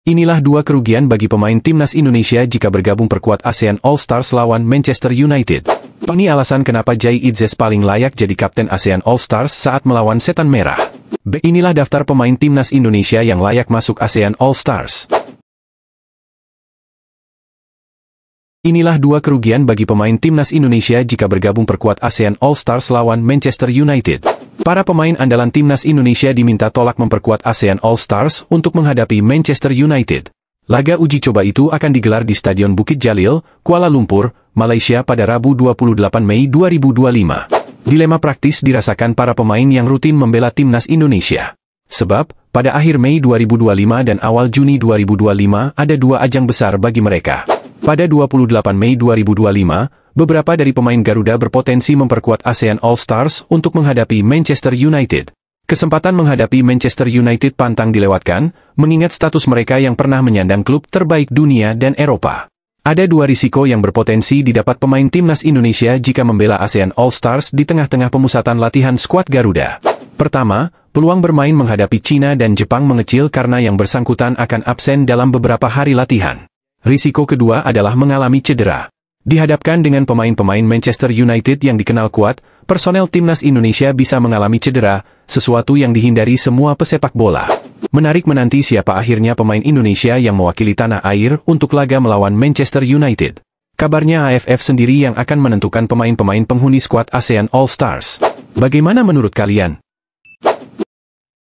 Inilah dua kerugian bagi pemain timnas Indonesia jika bergabung perkuat ASEAN All-Stars lawan Manchester United. Ini alasan kenapa Jay Itzes paling layak jadi kapten ASEAN All-Stars saat melawan Setan Merah. Inilah daftar pemain timnas Indonesia yang layak masuk ASEAN All-Stars. Inilah dua kerugian bagi pemain timnas Indonesia jika bergabung perkuat ASEAN All-Stars lawan Manchester United. Para pemain andalan timnas Indonesia diminta tolak memperkuat ASEAN All-Stars untuk menghadapi Manchester United. Laga uji coba itu akan digelar di Stadion Bukit Jalil, Kuala Lumpur, Malaysia pada Rabu 28 Mei 2025. Dilema praktis dirasakan para pemain yang rutin membela timnas Indonesia. Sebab, pada akhir Mei 2025 dan awal Juni 2025 ada dua ajang besar bagi mereka. Pada 28 Mei 2025, beberapa dari pemain Garuda berpotensi memperkuat ASEAN All-Stars untuk menghadapi Manchester United. Kesempatan menghadapi Manchester United pantang dilewatkan, mengingat status mereka yang pernah menyandang klub terbaik dunia dan Eropa. Ada dua risiko yang berpotensi didapat pemain timnas Indonesia jika membela ASEAN All-Stars di tengah-tengah pemusatan latihan skuad Garuda. Pertama, peluang bermain menghadapi China dan Jepang mengecil karena yang bersangkutan akan absen dalam beberapa hari latihan. Risiko kedua adalah mengalami cedera. Dihadapkan dengan pemain-pemain Manchester United yang dikenal kuat, personel timnas Indonesia bisa mengalami cedera, sesuatu yang dihindari semua pesepak bola. Menarik menanti siapa akhirnya pemain Indonesia yang mewakili tanah air untuk laga melawan Manchester United. Kabarnya AFF sendiri yang akan menentukan pemain-pemain penghuni skuad ASEAN All-Stars. Bagaimana menurut kalian?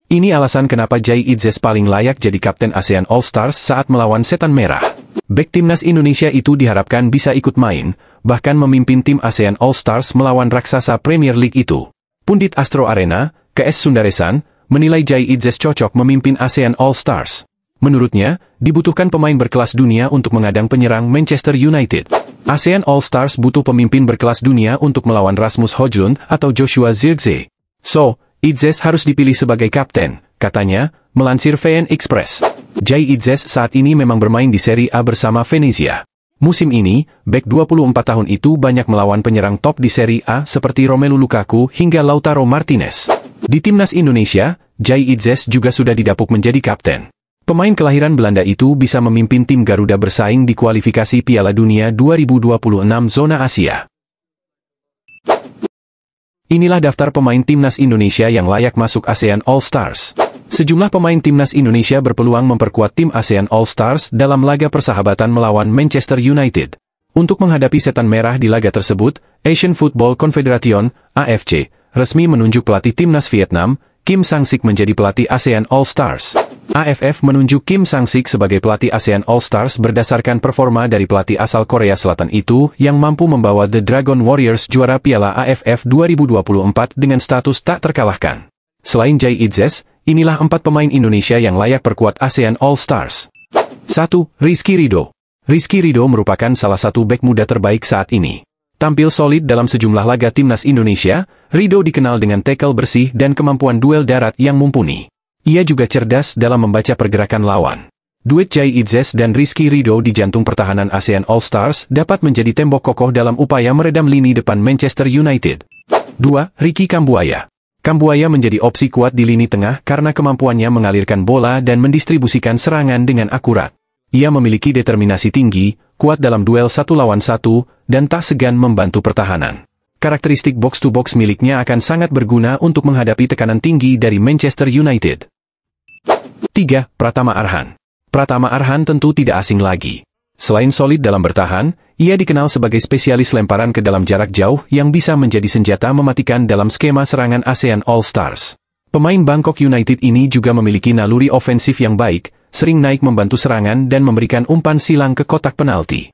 Ini alasan kenapa Jay Itzes paling layak jadi kapten ASEAN All-Stars saat melawan Setan Merah. Bek timnas Indonesia itu diharapkan bisa ikut main, bahkan memimpin tim ASEAN All-Stars melawan raksasa Premier League itu. Pundit Astro Arena, KS Sundaresan, menilai Jay Itzes cocok memimpin ASEAN All-Stars. Menurutnya, dibutuhkan pemain berkelas dunia untuk mengadang penyerang Manchester United. ASEAN All-Stars butuh pemimpin berkelas dunia untuk melawan Rasmus Højlund atau Joshua Zirkzee. So, Itzes harus dipilih sebagai kapten, katanya, melansir VN Express. Jay Itzes saat ini memang bermain di Serie A bersama Venezia. Musim ini, bek 24 tahun itu banyak melawan penyerang top di Serie A seperti Romelu Lukaku hingga Lautaro Martinez. Di timnas Indonesia, Jay Itzes juga sudah didapuk menjadi kapten. Pemain kelahiran Belanda itu bisa memimpin tim Garuda bersaing di kualifikasi Piala Dunia 2026 zona Asia. Inilah daftar pemain timnas Indonesia yang layak masuk ASEAN All-Stars. Sejumlah pemain timnas Indonesia berpeluang memperkuat tim ASEAN All-Stars dalam laga persahabatan melawan Manchester United. Untuk menghadapi Setan Merah di laga tersebut, Asian Football Confederation, AFC, resmi menunjuk pelatih timnas Vietnam, Kim Sang-sik menjadi pelatih ASEAN All-Stars. AFF menunjuk Kim Sang-sik sebagai pelatih ASEAN All-Stars berdasarkan performa dari pelatih asal Korea Selatan itu yang mampu membawa The Dragon Warriors juara Piala AFF 2024 dengan status tak terkalahkan. Selain Jay Itzes, inilah 4 pemain Indonesia yang layak perkuat ASEAN All-Stars. 1. Rizky Ridho. Rizky Ridho merupakan salah satu bek muda terbaik saat ini. Tampil solid dalam sejumlah laga timnas Indonesia, Ridho dikenal dengan tackle bersih dan kemampuan duel darat yang mumpuni. Ia juga cerdas dalam membaca pergerakan lawan. Duet Jay Itzes dan Rizky Ridho di jantung pertahanan ASEAN All-Stars dapat menjadi tembok kokoh dalam upaya meredam lini depan Manchester United. 2. Ricky Kambuaya. Kambuaya menjadi opsi kuat di lini tengah karena kemampuannya mengalirkan bola dan mendistribusikan serangan dengan akurat. Ia memiliki determinasi tinggi, kuat dalam duel 1 lawan 1, dan tak segan membantu pertahanan. Karakteristik box-to-box miliknya akan sangat berguna untuk menghadapi tekanan tinggi dari Manchester United. 3. Pratama Arhan. Pratama Arhan tentu tidak asing lagi. Selain solid dalam bertahan, ia dikenal sebagai spesialis lemparan ke dalam jarak jauh yang bisa menjadi senjata mematikan dalam skema serangan ASEAN All-Stars. Pemain Bangkok United ini juga memiliki naluri ofensif yang baik, sering naik membantu serangan dan memberikan umpan silang ke kotak penalti.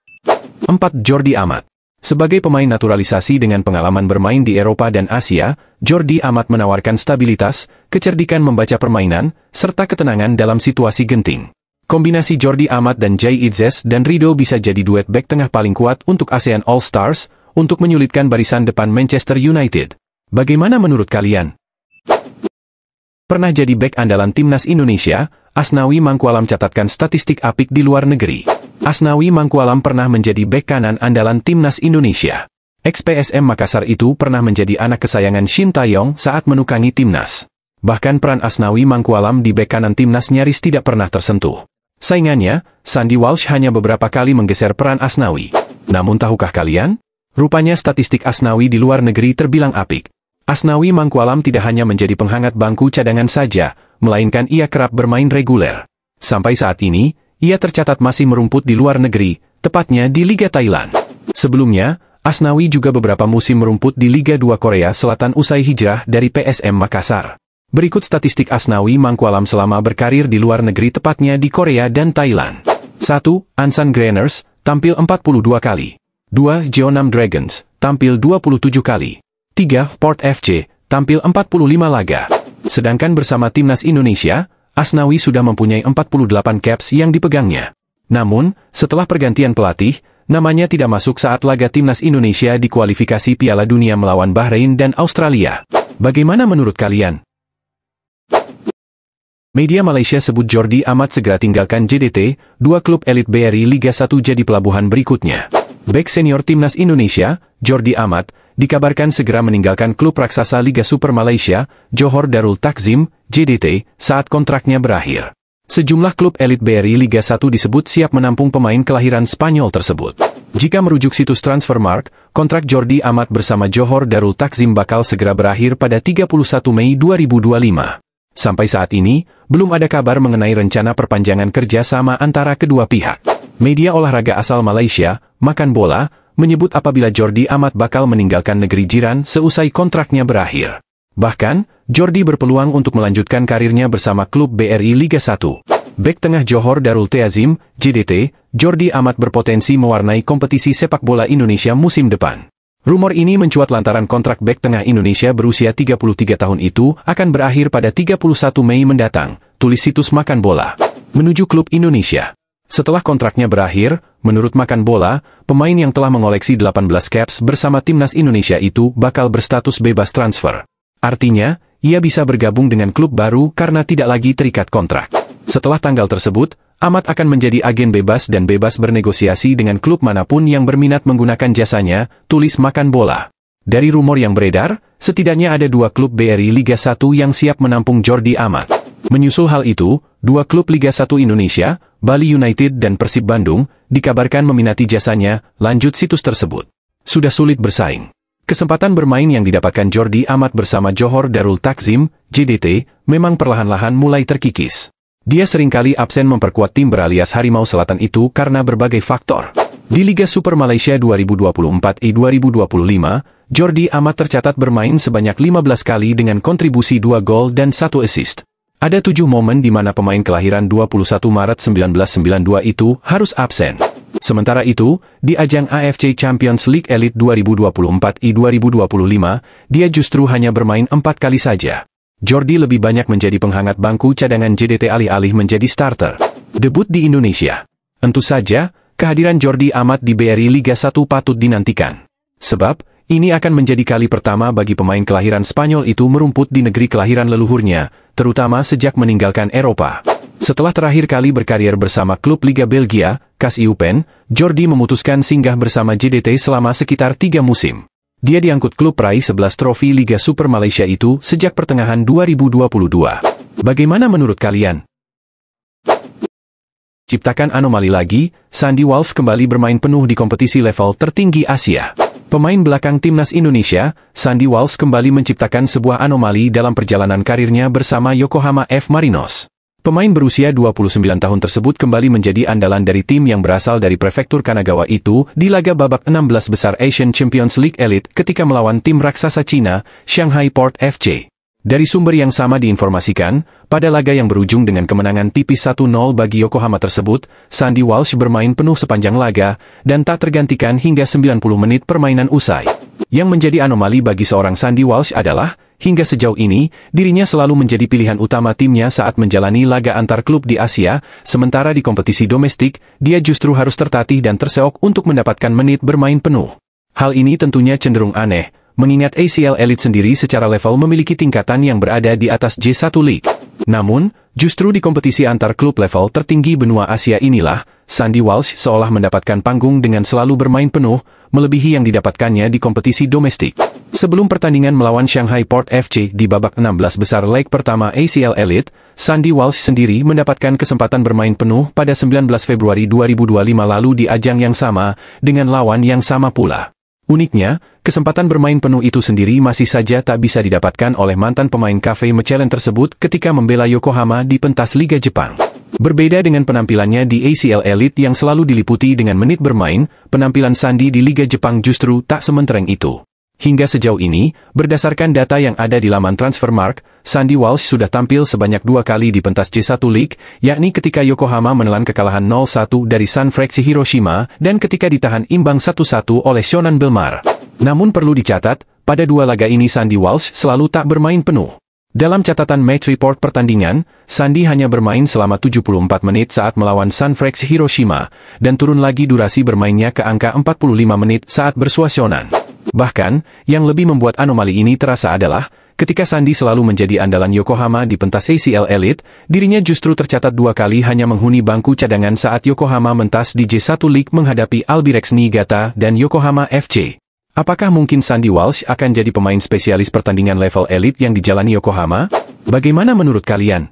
4. Jordi Amat. Sebagai pemain naturalisasi dengan pengalaman bermain di Eropa dan Asia, Jordi Amat menawarkan stabilitas, kecerdikan membaca permainan, serta ketenangan dalam situasi genting. Kombinasi Jordi Amat dan Jay Itzes dan Ridho bisa jadi duet bek tengah paling kuat untuk ASEAN All-Stars, untuk menyulitkan barisan depan Manchester United. Bagaimana menurut kalian? Pernah jadi bek andalan timnas Indonesia, Asnawi Mangkualam catatkan statistik apik di luar negeri. Asnawi Mangkualam pernah menjadi bek kanan andalan timnas Indonesia. Ex-PSM Makassar itu pernah menjadi anak kesayangan Shin Taeyong saat menukangi timnas. Bahkan peran Asnawi Mangkualam di bek kanan timnas nyaris tidak pernah tersentuh. Saingannya, Sandy Walsh hanya beberapa kali menggeser peran Asnawi. Namun tahukah kalian? Rupanya statistik Asnawi di luar negeri terbilang apik. Asnawi Mangkualam tidak hanya menjadi penghangat bangku cadangan saja, melainkan ia kerap bermain reguler. Sampai saat ini, ia tercatat masih merumput di luar negeri, tepatnya di Liga Thailand. Sebelumnya, Asnawi juga beberapa musim merumput di Liga 2 Korea Selatan usai hijrah dari PSM Makassar. Berikut statistik Asnawi Mangkualam selama berkarir di luar negeri tepatnya di Korea dan Thailand. 1. Ansan Granners, tampil 42 kali. 2. Jeonnam Dragons, tampil 27 kali. 3. Port FC, tampil 45 laga. Sedangkan bersama timnas Indonesia, Asnawi sudah mempunyai 48 caps yang dipegangnya. Namun, setelah pergantian pelatih, namanya tidak masuk saat laga timnas Indonesia di kualifikasi Piala Dunia melawan Bahrain dan Australia. Bagaimana menurut kalian? Media Malaysia sebut Jordi Amat segera tinggalkan JDT, dua klub elit BRI Liga 1 jadi pelabuhan berikutnya. Bek senior timnas Indonesia, Jordi Amat, dikabarkan segera meninggalkan klub raksasa Liga Super Malaysia, Johor Darul Takzim, JDT, saat kontraknya berakhir. Sejumlah klub elit BRI Liga 1 disebut siap menampung pemain kelahiran Spanyol tersebut. Jika merujuk situs Transfermarkt, kontrak Jordi Amat bersama Johor Darul Takzim bakal segera berakhir pada 31 Mei 2025. Sampai saat ini, belum ada kabar mengenai rencana perpanjangan kerjasama antara kedua pihak. Media olahraga asal Malaysia, Makan Bola, menyebut apabila Jordi Amat bakal meninggalkan negeri jiran seusai kontraknya berakhir. Bahkan, Jordi berpeluang untuk melanjutkan karirnya bersama klub BRI Liga 1. Bek tengah Johor Darul Takzim, JDT, Jordi Amat berpotensi mewarnai kompetisi sepak bola Indonesia musim depan. Rumor ini mencuat lantaran kontrak bek tengah Indonesia berusia 33 tahun itu akan berakhir pada 31 Mei mendatang, tulis situs Makan Bola. Menuju klub Indonesia. Setelah kontraknya berakhir, menurut Makan Bola, pemain yang telah mengoleksi 18 caps bersama timnas Indonesia itu bakal berstatus bebas transfer. Artinya, ia bisa bergabung dengan klub baru karena tidak lagi terikat kontrak. Setelah tanggal tersebut, Amat akan menjadi agen bebas dan bebas bernegosiasi dengan klub manapun yang berminat menggunakan jasanya, tulis Makan Bola. Dari rumor yang beredar, setidaknya ada dua klub BRI Liga 1 yang siap menampung Jordi Amat. Menyusul hal itu, dua klub Liga 1 Indonesia, Bali United dan Persib Bandung, dikabarkan meminati jasanya, lanjut situs tersebut. Sudah sulit bersaing. Kesempatan bermain yang didapatkan Jordi Amat bersama Johor Darul Takzim, JDT, memang perlahan-lahan mulai terkikis. Dia seringkali absen memperkuat tim beralias Harimau Selatan itu karena berbagai faktor. Di Liga Super Malaysia 2024-2025, Jordi Amat tercatat bermain sebanyak 15 kali dengan kontribusi 2 gol dan 1 assist. Ada 7 momen di mana pemain kelahiran 21 Maret 1992 itu harus absen. Sementara itu, di ajang AFC Champions League Elite 2024-2025, dia justru hanya bermain 4 kali saja. Jordi lebih banyak menjadi penghangat bangku cadangan JDT alih-alih menjadi starter. Debut di Indonesia. Tentu saja, kehadiran Jordi Amat di BRI Liga 1 patut dinantikan. Sebab, ini akan menjadi kali pertama bagi pemain kelahiran Spanyol itu merumput di negeri kelahiran leluhurnya, terutama sejak meninggalkan Eropa. Setelah terakhir kali berkarir bersama klub Liga Belgia, KAS Eupen, Jordi memutuskan singgah bersama JDT selama sekitar 3 musim. Dia diangkut klub peraih 11 trofi Liga Super Malaysia itu sejak pertengahan 2022. Bagaimana menurut kalian? Ciptakan anomali lagi, Sandy Walsh kembali bermain penuh di kompetisi level tertinggi Asia. Pemain belakang timnas Indonesia, Sandy Walsh kembali menciptakan sebuah anomali dalam perjalanan karirnya bersama Yokohama F. Marinos. Pemain berusia 29 tahun tersebut kembali menjadi andalan dari tim yang berasal dari prefektur Kanagawa itu di laga babak 16 besar Asian Champions League Elite ketika melawan tim raksasa Cina, Shanghai Port FC. Dari sumber yang sama diinformasikan, pada laga yang berujung dengan kemenangan tipis 1-0 bagi Yokohama tersebut, Sandy Walsh bermain penuh sepanjang laga, dan tak tergantikan hingga 90 menit permainan usai. Yang menjadi anomali bagi seorang Sandy Walsh adalah, hingga sejauh ini, dirinya selalu menjadi pilihan utama timnya saat menjalani laga antar klub di Asia, sementara di kompetisi domestik, dia justru harus tertatih dan terseok untuk mendapatkan menit bermain penuh. Hal ini tentunya cenderung aneh, mengingat ACL Elite sendiri secara level memiliki tingkatan yang berada di atas J1 League. Namun, justru di kompetisi antar klub level tertinggi benua Asia inilah, Sandy Walsh seolah mendapatkan panggung dengan selalu bermain penuh, melebihi yang didapatkannya di kompetisi domestik. Sebelum pertandingan melawan Shanghai Port FC di babak 16 besar leg pertama ACL Elite, Sandy Walsh sendiri mendapatkan kesempatan bermain penuh pada 19 Februari 2025 lalu di ajang yang sama, dengan lawan yang sama pula. Uniknya, kesempatan bermain penuh itu sendiri masih saja tak bisa didapatkan oleh mantan pemain Cafe Mechelen tersebut ketika membela Yokohama di pentas Liga Jepang. Berbeda dengan penampilannya di ACL Elite yang selalu diliputi dengan menit bermain, penampilan Sandy di Liga Jepang justru tak sementereng itu. Hingga sejauh ini, berdasarkan data yang ada di laman Transfermarkt, Sandy Walsh sudah tampil sebanyak 2 kali di pentas J1 League, yakni ketika Yokohama menelan kekalahan 0-1 dari Sanfrecce Hiroshima dan ketika ditahan imbang 1-1 oleh Shonan Bellmare. Namun perlu dicatat, pada 2 laga ini Sandy Walsh selalu tak bermain penuh. Dalam catatan match report pertandingan, Sandy hanya bermain selama 74 menit saat melawan Sanfrecce Hiroshima, dan turun lagi durasi bermainnya ke angka 45 menit saat bersua Shonan. Bahkan, yang lebih membuat anomali ini terasa adalah, ketika Sandy selalu menjadi andalan Yokohama di pentas ACL Elite, dirinya justru tercatat 2 kali hanya menghuni bangku cadangan saat Yokohama mentas di J1 League menghadapi Albirex Niigata dan Yokohama FC. Apakah mungkin Sandy Walsh akan jadi pemain spesialis pertandingan level elit yang dijalani Yokohama? Bagaimana menurut kalian?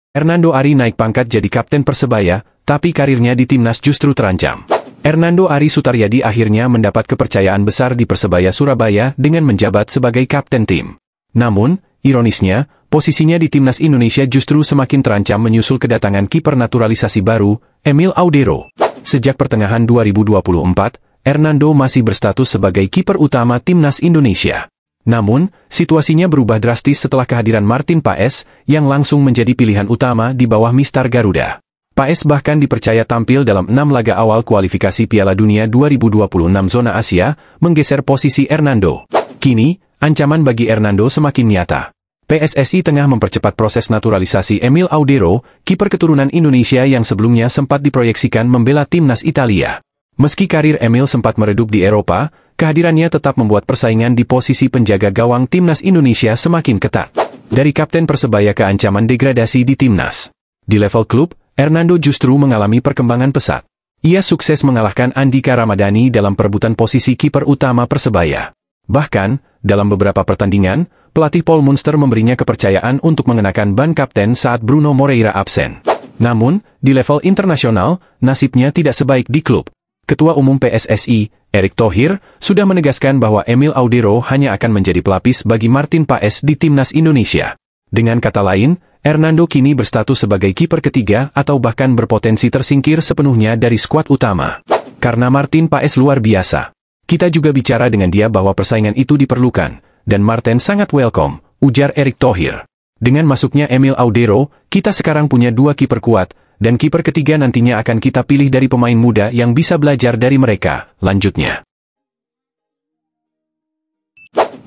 Hernando Ari naik pangkat jadi kapten Persebaya, tapi karirnya di timnas justru terancam. Hernando Ari Sutaryadi akhirnya mendapat kepercayaan besar di Persebaya Surabaya dengan menjabat sebagai kapten tim. Namun, ironisnya, posisinya di timnas Indonesia justru semakin terancam menyusul kedatangan kiper naturalisasi baru, Emil Audero. Sejak pertengahan 2024, Hernando masih berstatus sebagai kiper utama timnas Indonesia. Namun, situasinya berubah drastis setelah kehadiran Martin Paes, yang langsung menjadi pilihan utama di bawah Mistar Garuda. Paes bahkan dipercaya tampil dalam 6 laga awal kualifikasi Piala Dunia 2026 zona Asia, menggeser posisi Hernando. Kini, ancaman bagi Hernando semakin nyata. PSSI tengah mempercepat proses naturalisasi Emil Audero, kiper keturunan Indonesia yang sebelumnya sempat diproyeksikan membela timnas Italia. Meski karir Emil sempat meredup di Eropa, kehadirannya tetap membuat persaingan di posisi penjaga gawang timnas Indonesia semakin ketat. Dari kapten Persebaya ke ancaman degradasi di timnas. Di level klub, Hernando justru mengalami perkembangan pesat. Ia sukses mengalahkan Andika Ramadhani dalam perebutan posisi kiper utama Persebaya. Bahkan, dalam beberapa pertandingan, pelatih Paul Munster memberinya kepercayaan untuk mengenakan ban kapten saat Bruno Moreira absen. Namun, di level internasional, nasibnya tidak sebaik di klub. Ketua Umum PSSI, Erick Thohir, sudah menegaskan bahwa Emil Audero hanya akan menjadi pelapis bagi Martin Paes di timnas Indonesia. Dengan kata lain, Hernando kini berstatus sebagai kiper ketiga atau bahkan berpotensi tersingkir sepenuhnya dari skuad utama. Karena Martin Paes luar biasa. Kita juga bicara dengan dia bahwa persaingan itu diperlukan, dan Martin sangat welcome, ujar Erick Thohir. Dengan masuknya Emil Audero, kita sekarang punya 2 kiper kuat, dan kiper ketiga nantinya akan kita pilih dari pemain muda yang bisa belajar dari mereka, lanjutnya.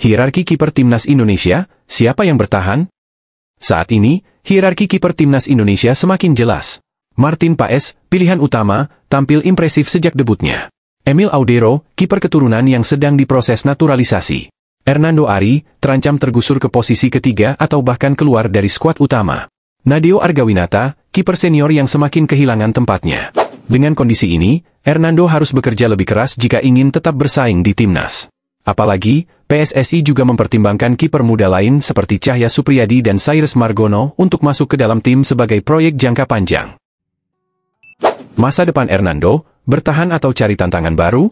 Hierarki kiper timnas Indonesia, siapa yang bertahan? Saat ini, hierarki kiper timnas Indonesia semakin jelas. Martin Paes, pilihan utama, tampil impresif sejak debutnya. Emil Audero, kiper keturunan yang sedang diproses naturalisasi. Hernando Ari, terancam tergusur ke posisi ketiga atau bahkan keluar dari skuad utama. Nadeo Argawinata, kiper senior yang semakin kehilangan tempatnya. Dengan kondisi ini, Hernando harus bekerja lebih keras jika ingin tetap bersaing di timnas. Apalagi, PSSI juga mempertimbangkan kiper muda lain seperti Cahya Supriyadi dan Cyrus Margono untuk masuk ke dalam tim sebagai proyek jangka panjang. Masa depan Hernando, bertahan atau cari tantangan baru?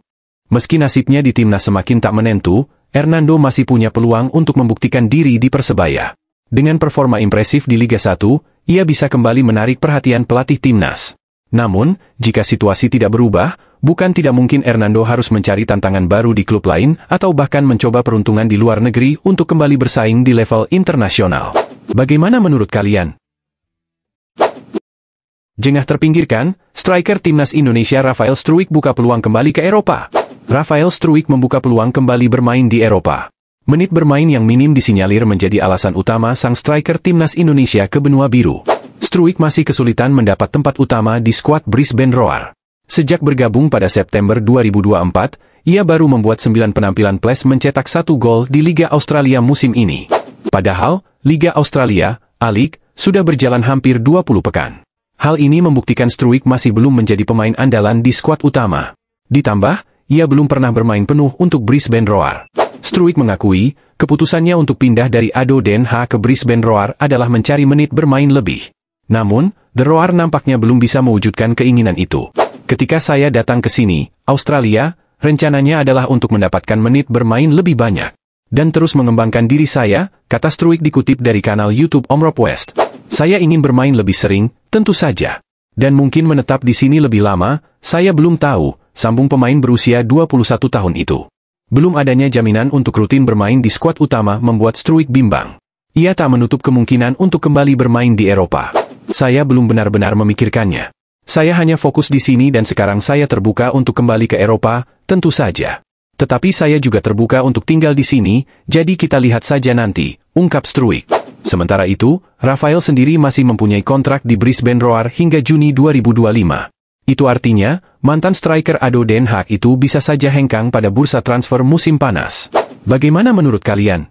Meski nasibnya di timnas semakin tak menentu, Hernando masih punya peluang untuk membuktikan diri di Persebaya. Dengan performa impresif di Liga 1, ia bisa kembali menarik perhatian pelatih timnas. Namun, jika situasi tidak berubah, bukan tidak mungkin Hernando harus mencari tantangan baru di klub lain atau bahkan mencoba peruntungan di luar negeri untuk kembali bersaing di level internasional. Bagaimana menurut kalian? Jengah terpinggirkan, striker timnas Indonesia Rafael Struijk buka peluang kembali ke Eropa. Rafael Struijk membuka peluang kembali bermain di Eropa. Menit bermain yang minim disinyalir menjadi alasan utama sang striker timnas Indonesia ke benua biru. Struijk masih kesulitan mendapat tempat utama di skuad Brisbane Roar. Sejak bergabung pada September 2024, ia baru membuat 9 penampilan plus mencetak 1 gol di Liga Australia musim ini. Padahal, Liga Australia, A-League, sudah berjalan hampir 20 pekan. Hal ini membuktikan Struijk masih belum menjadi pemain andalan di skuad utama. Ditambah, ia belum pernah bermain penuh untuk Brisbane Roar. Struijk mengakui, keputusannya untuk pindah dari ADO Den Haag ke Brisbane Roar adalah mencari menit bermain lebih. Namun, The Roar nampaknya belum bisa mewujudkan keinginan itu. Ketika saya datang ke sini, Australia, rencananya adalah untuk mendapatkan menit bermain lebih banyak. Dan terus mengembangkan diri saya, kata Struijk dikutip dari kanal YouTube Omroep West. Saya ingin bermain lebih sering, tentu saja. Dan mungkin menetap di sini lebih lama, saya belum tahu, sambung pemain berusia 21 tahun itu. Belum adanya jaminan untuk rutin bermain di skuad utama membuat Struijk bimbang. Ia tak menutup kemungkinan untuk kembali bermain di Eropa. Saya belum benar-benar memikirkannya. Saya hanya fokus di sini dan sekarang saya terbuka untuk kembali ke Eropa, tentu saja. Tetapi saya juga terbuka untuk tinggal di sini, jadi kita lihat saja nanti, ungkap Struijk. Sementara itu, Rafael sendiri masih mempunyai kontrak di Brisbane Roar hingga Juni 2025. Itu artinya, mantan striker ADO Den Haag itu bisa saja hengkang pada bursa transfer musim panas. Bagaimana menurut kalian?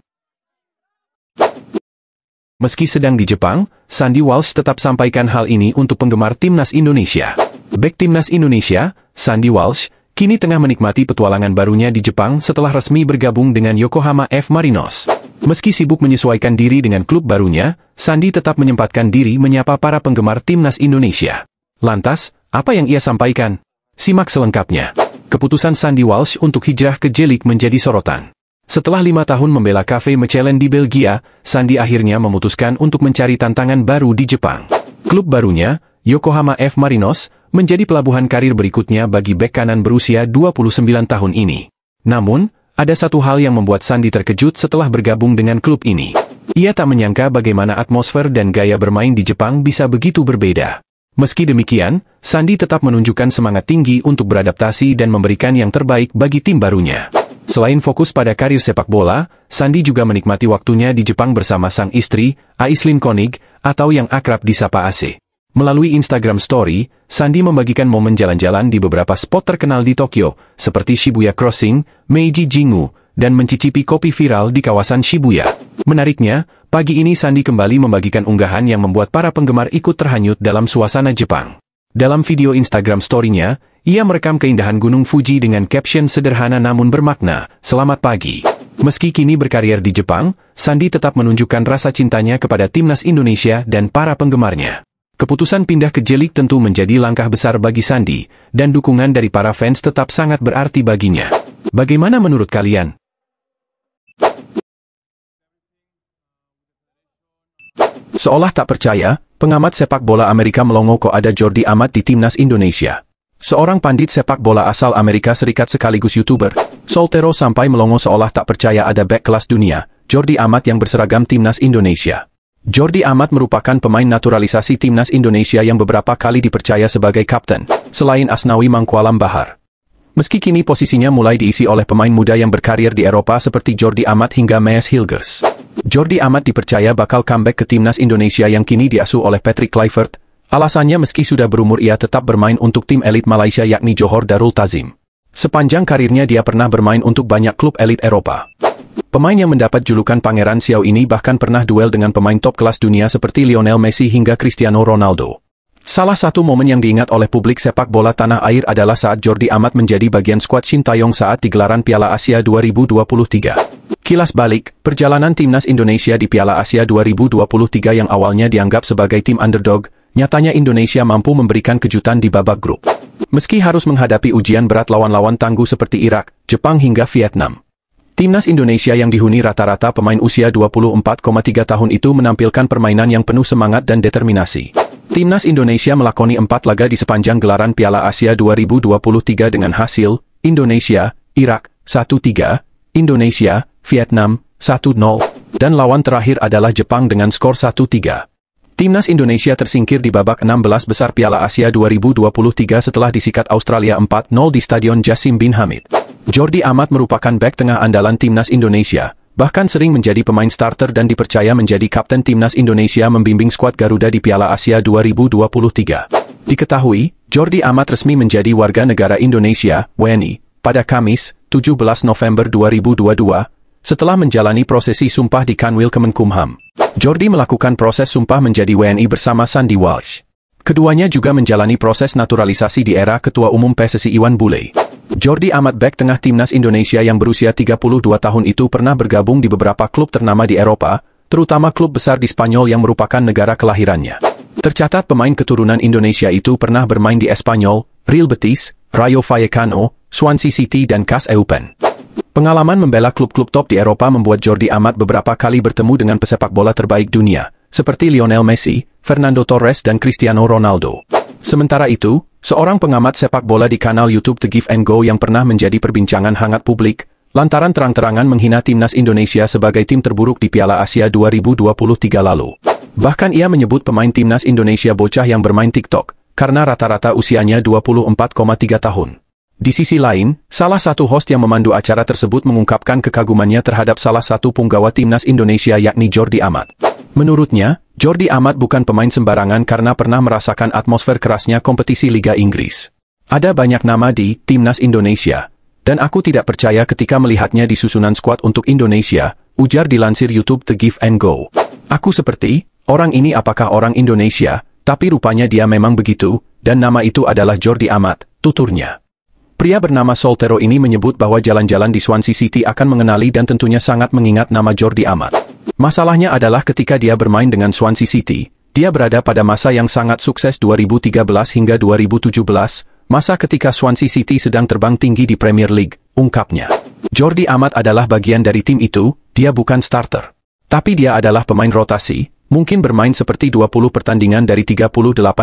Meski sedang di Jepang, Sandy Walsh tetap sampaikan hal ini untuk penggemar timnas Indonesia. Bek timnas Indonesia, Sandy Walsh, kini tengah menikmati petualangan barunya di Jepang setelah resmi bergabung dengan Yokohama F. Marinos. Meski sibuk menyesuaikan diri dengan klub barunya, Sandy tetap menyempatkan diri menyapa para penggemar timnas Indonesia. Lantas, apa yang ia sampaikan? Simak selengkapnya. Keputusan Sandy Walsh untuk hijrah ke J-League menjadi sorotan. Setelah 5 tahun membela KV Mechelen di Belgia, Sandy akhirnya memutuskan untuk mencari tantangan baru di Jepang. Klub barunya, Yokohama F. Marinos, menjadi pelabuhan karir berikutnya bagi bek kanan berusia 29 tahun ini. Namun, ada satu hal yang membuat Sandy terkejut setelah bergabung dengan klub ini. Ia tak menyangka bagaimana atmosfer dan gaya bermain di Jepang bisa begitu berbeda. Meski demikian, Sandy tetap menunjukkan semangat tinggi untuk beradaptasi dan memberikan yang terbaik bagi tim barunya. Selain fokus pada karir sepak bola, Sandy juga menikmati waktunya di Jepang bersama sang istri, Aislinn Konig, atau yang akrab disapa AC. Melalui Instagram Story, Sandy membagikan momen jalan-jalan di beberapa spot terkenal di Tokyo, seperti Shibuya Crossing, Meiji Jingu, dan mencicipi kopi viral di kawasan Shibuya. Menariknya, pagi ini Sandy kembali membagikan unggahan yang membuat para penggemar ikut terhanyut dalam suasana Jepang. Dalam video Instagram Story-nya, ia merekam keindahan Gunung Fuji dengan caption sederhana namun bermakna, "Selamat pagi." Meski kini berkarier di Jepang, Sandy tetap menunjukkan rasa cintanya kepada timnas Indonesia dan para penggemarnya. Keputusan pindah ke J-League tentu menjadi langkah besar bagi Sandy, dan dukungan dari para fans tetap sangat berarti baginya. Bagaimana menurut kalian? Seolah tak percaya, pengamat sepak bola Amerika melongo kok ada Jordi Amat di timnas Indonesia. Seorang pandit sepak bola asal Amerika Serikat sekaligus YouTuber, Soltero sampai melongo seolah tak percaya ada bek kelas dunia, Jordi Amat yang berseragam timnas Indonesia. Jordi Amat merupakan pemain naturalisasi timnas Indonesia yang beberapa kali dipercaya sebagai kapten, selain Asnawi Mangkualam Bahar. Meski kini posisinya mulai diisi oleh pemain muda yang berkarir di Eropa seperti Jordi Amat hingga Mees Hilgers. Jordi Amat dipercaya bakal comeback ke timnas Indonesia yang kini diasuh oleh Patrick Kluivert. Alasannya meski sudah berumur ia tetap bermain untuk tim elit Malaysia yakni Johor Darul Tazim. Sepanjang karirnya dia pernah bermain untuk banyak klub elit Eropa. Pemain yang mendapat julukan Pangeran Siau ini bahkan pernah duel dengan pemain top kelas dunia seperti Lionel Messi hingga Cristiano Ronaldo. Salah satu momen yang diingat oleh publik sepak bola tanah air adalah saat Jordi Amat menjadi bagian skuad Shin Taeyong saat di gelaran Piala Asia 2023. Kilas balik, perjalanan timnas Indonesia di Piala Asia 2023 yang awalnya dianggap sebagai tim underdog, nyatanya Indonesia mampu memberikan kejutan di babak grup. Meski harus menghadapi ujian berat lawan-lawan tangguh seperti Irak, Jepang hingga Vietnam. Timnas Indonesia yang dihuni rata-rata pemain usia 24,3 tahun itu menampilkan permainan yang penuh semangat dan determinasi. Timnas Indonesia melakoni 4 laga di sepanjang gelaran Piala Asia 2023 dengan hasil, Indonesia, Irak, 1-3, Indonesia, Vietnam, 1-0, dan lawan terakhir adalah Jepang dengan skor 1-3. Timnas Indonesia tersingkir di babak 16 besar Piala Asia 2023 setelah disikat Australia 4-0 di Stadion Jassim bin Hamid. Jordi Amat merupakan bek tengah andalan timnas Indonesia, bahkan sering menjadi pemain starter dan dipercaya menjadi kapten timnas Indonesia membimbing skuad Garuda di Piala Asia 2023. Diketahui, Jordi Amat resmi menjadi warga negara Indonesia, WNI, pada Kamis, 17 November 2022, setelah menjalani prosesi sumpah di Kanwil Kemenkumham. Jordi melakukan proses sumpah menjadi WNI bersama Sandy Walsh. Keduanya juga menjalani proses naturalisasi di era Ketua Umum PSSI Iwan Bule. Jordi Amat bek tengah timnas Indonesia yang berusia 32 tahun itu pernah bergabung di beberapa klub ternama di Eropa, terutama klub besar di Spanyol yang merupakan negara kelahirannya. Tercatat pemain keturunan Indonesia itu pernah bermain di Espanyol, Real Betis, Rayo Vallecano, Swansea City dan CAS Eupen. Pengalaman membela klub-klub top di Eropa membuat Jordi Amat beberapa kali bertemu dengan pesepak bola terbaik dunia, seperti Lionel Messi, Fernando Torres dan Cristiano Ronaldo. Sementara itu, seorang pengamat sepak bola di kanal YouTube The Give and Go yang pernah menjadi perbincangan hangat publik, lantaran terang-terangan menghina timnas Indonesia sebagai tim terburuk di Piala Asia 2023 lalu. Bahkan ia menyebut pemain timnas Indonesia bocah yang bermain TikTok, karena rata-rata usianya 24,3 tahun. Di sisi lain, salah satu host yang memandu acara tersebut mengungkapkan kekagumannya terhadap salah satu punggawa timnas Indonesia yakni Jordi Amat. Menurutnya, Jordi Amat bukan pemain sembarangan karena pernah merasakan atmosfer kerasnya kompetisi Liga Inggris. Ada banyak nama di timnas Indonesia, dan aku tidak percaya ketika melihatnya di susunan skuad untuk Indonesia, ujar dilansir YouTube The Give and Go. Aku seperti, orang ini apakah orang Indonesia, tapi rupanya dia memang begitu, dan nama itu adalah Jordi Amat, tuturnya. Pria bernama Soltero ini menyebut bahwa jalan-jalan di Swansea City akan mengenali dan tentunya sangat mengingat nama Jordi Amat. Masalahnya adalah ketika dia bermain dengan Swansea City, dia berada pada masa yang sangat sukses 2013 hingga 2017, masa ketika Swansea City sedang terbang tinggi di Premier League, ungkapnya. Jordi Amat adalah bagian dari tim itu, dia bukan starter. Tapi dia adalah pemain rotasi, mungkin bermain seperti 20 pertandingan dari 38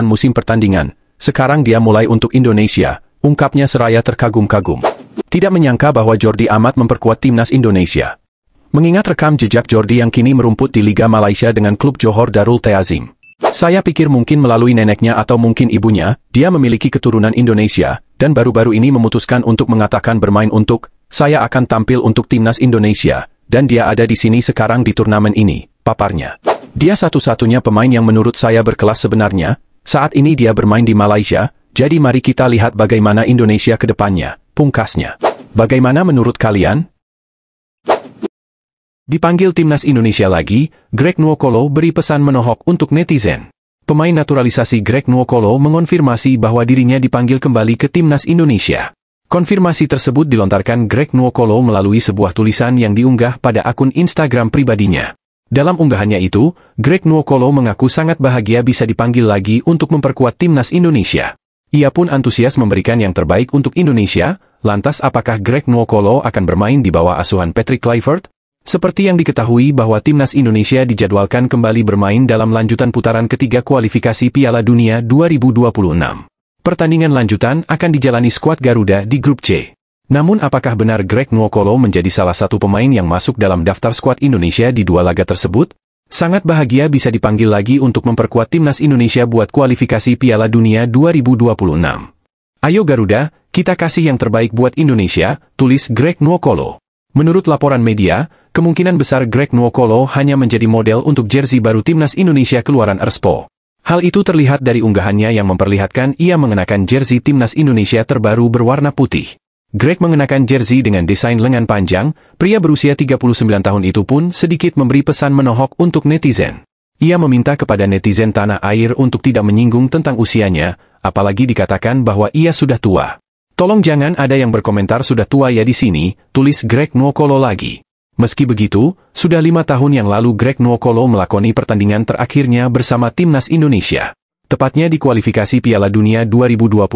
musim pertandingan. Sekarang dia mulai untuk Indonesia, ungkapnya seraya terkagum-kagum. Tidak menyangka bahwa Jordi Amat memperkuat timnas Indonesia. Mengingat rekam jejak Jordi yang kini merumput di Liga Malaysia dengan klub Johor Darul Ta'azim. Saya pikir mungkin melalui neneknya atau mungkin ibunya, dia memiliki keturunan Indonesia, dan baru-baru ini memutuskan untuk mengatakan bermain untuk, saya akan tampil untuk timnas Indonesia, dan dia ada di sini sekarang di turnamen ini, paparnya. Dia satu-satunya pemain yang menurut saya berkelas sebenarnya, saat ini dia bermain di Malaysia, jadi mari kita lihat bagaimana Indonesia ke depannya, pungkasnya. Bagaimana menurut kalian? Dipanggil timnas Indonesia lagi, Greg Nwokolo beri pesan menohok untuk netizen. Pemain naturalisasi Greg Nwokolo mengonfirmasi bahwa dirinya dipanggil kembali ke timnas Indonesia. Konfirmasi tersebut dilontarkan Greg Nwokolo melalui sebuah tulisan yang diunggah pada akun Instagram pribadinya. Dalam unggahannya itu, Greg Nwokolo mengaku sangat bahagia bisa dipanggil lagi untuk memperkuat timnas Indonesia. Ia pun antusias memberikan yang terbaik untuk Indonesia. Lantas apakah Greg Nwokolo akan bermain di bawah asuhan Patrick Kluivert? Seperti yang diketahui bahwa timnas Indonesia dijadwalkan kembali bermain dalam lanjutan putaran ketiga kualifikasi Piala Dunia 2026. Pertandingan lanjutan akan dijalani skuad Garuda di grup C. Namun apakah benar Greg Nwokolo menjadi salah satu pemain yang masuk dalam daftar skuad Indonesia di dua laga tersebut? Sangat bahagia bisa dipanggil lagi untuk memperkuat timnas Indonesia buat kualifikasi Piala Dunia 2026. Ayo Garuda, kita kasih yang terbaik buat Indonesia, tulis Greg Nwokolo. Menurut laporan media, kemungkinan besar Greg Nwokolo hanya menjadi model untuk jersey baru timnas Indonesia keluaran Erspo. Hal itu terlihat dari unggahannya yang memperlihatkan ia mengenakan jersey timnas Indonesia terbaru berwarna putih. Greg mengenakan jersey dengan desain lengan panjang, pria berusia 39 tahun itu pun sedikit memberi pesan menohok untuk netizen. Ia meminta kepada netizen tanah air untuk tidak menyinggung tentang usianya, apalagi dikatakan bahwa ia sudah tua. Tolong jangan ada yang berkomentar sudah tua ya di sini, tulis Greg Nwokolo lagi. Meski begitu, sudah 5 tahun yang lalu Greg Nwokolo melakoni pertandingan terakhirnya bersama timnas Indonesia. Tepatnya di kualifikasi Piala Dunia 2022,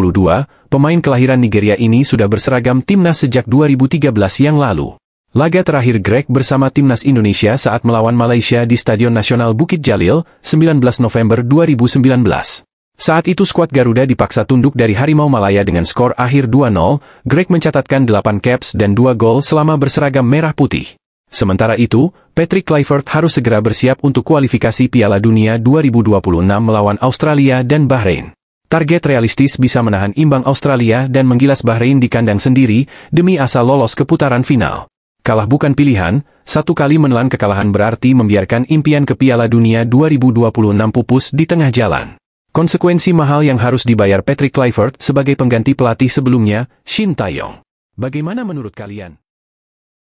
pemain kelahiran Nigeria ini sudah berseragam timnas sejak 2013 yang lalu. Laga terakhir Greg bersama timnas Indonesia saat melawan Malaysia di Stadion Nasional Bukit Jalil, 19 November 2019. Saat itu skuad Garuda dipaksa tunduk dari Harimau Malaya dengan skor akhir 2-0, Greg mencatatkan 8 caps dan 2 gol selama berseragam merah putih. Sementara itu, Patrick Kluivert harus segera bersiap untuk kualifikasi Piala Dunia 2026 melawan Australia dan Bahrain. Target realistis bisa menahan imbang Australia dan menggilas Bahrain di kandang sendiri demi asal lolos ke putaran final. Kalah bukan pilihan, satu kali menelan kekalahan berarti membiarkan impian ke Piala Dunia 2026 pupus di tengah jalan. Konsekuensi mahal yang harus dibayar Patrick Kluivert sebagai pengganti pelatih sebelumnya, Shin Tae-yong. Bagaimana menurut kalian?